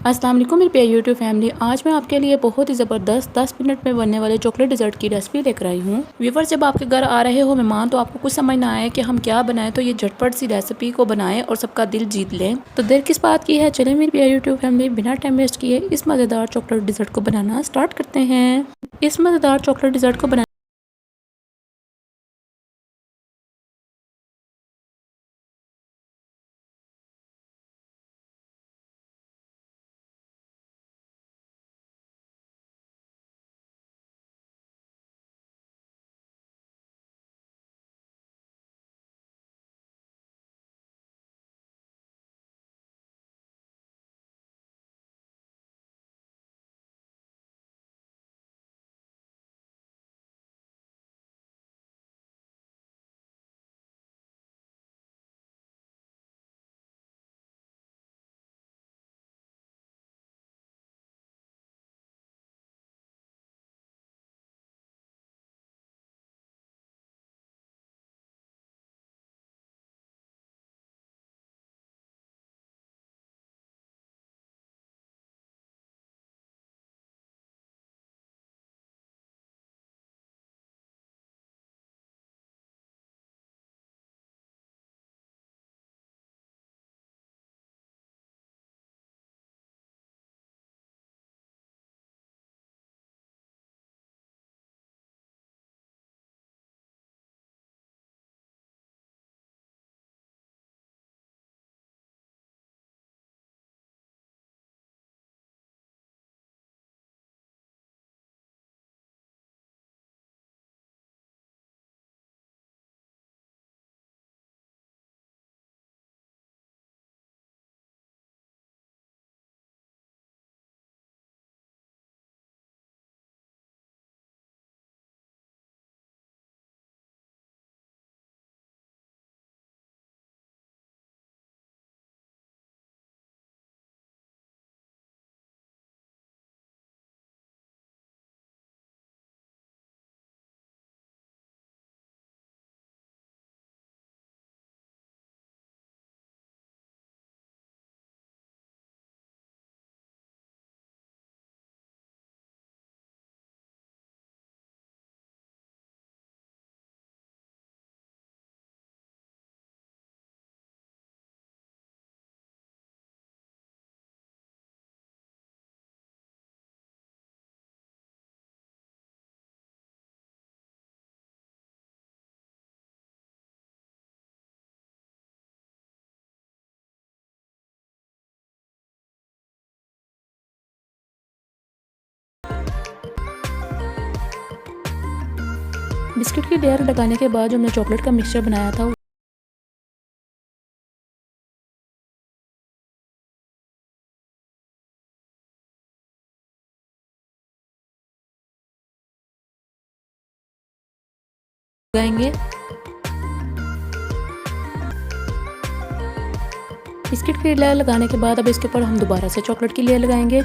अस्सलाम वालेकुम मेरी प्यारी यूट्यूब फैमिली। आज मैं आपके लिए बहुत ही ज़बरदस्त 10 मिनट में बनने वाले चॉकलेट डिज़र्ट की रेसिपी लेकर आई हूँ। व्यूअर्स, जब आपके घर आ रहे हो मेहमान तो आपको कुछ समझ ना आए कि हम क्या बनाएं, तो ये झटपट सी रेसिपी को बनाएं और सबका दिल जीत लें। तो देर किस बात की है, चलें मेरी प्यारी यूट्यूब फैमिली बिना टाइम वेस्ट किए इस मज़ेदार चॉकलेट डिज़र्ट को बनाना स्टार्ट करते हैं। इस मज़ेदार चॉकलेट डिज़र्ट को बिस्किट की लेयर लगाने के बाद जो हमने चॉकलेट का मिक्सचर बनाया था लगाएंगे। बिस्किट की लेयर लगाने के बाद अब इसके ऊपर हम दोबारा से चॉकलेट की लेयर लगाएंगे।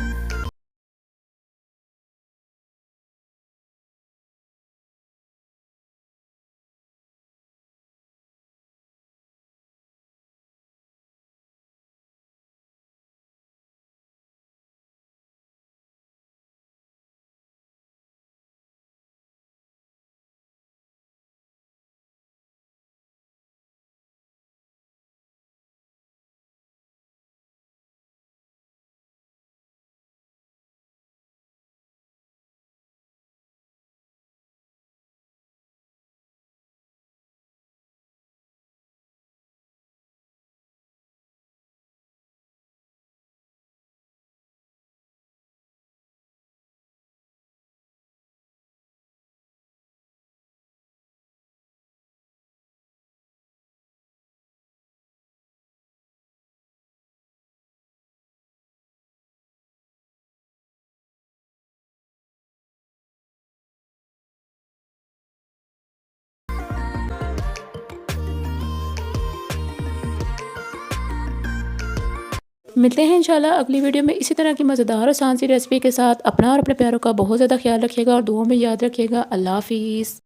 मिलते हैं इंशाल्लाह अगली वीडियो में इसी तरह की मज़ेदार और आसान सी रेसिपी के साथ। अपना और अपने प्यारों का बहुत ज़्यादा ख्याल रखिएगा और दुआओं में याद रखिएगा। अल्लाह हाफिज़।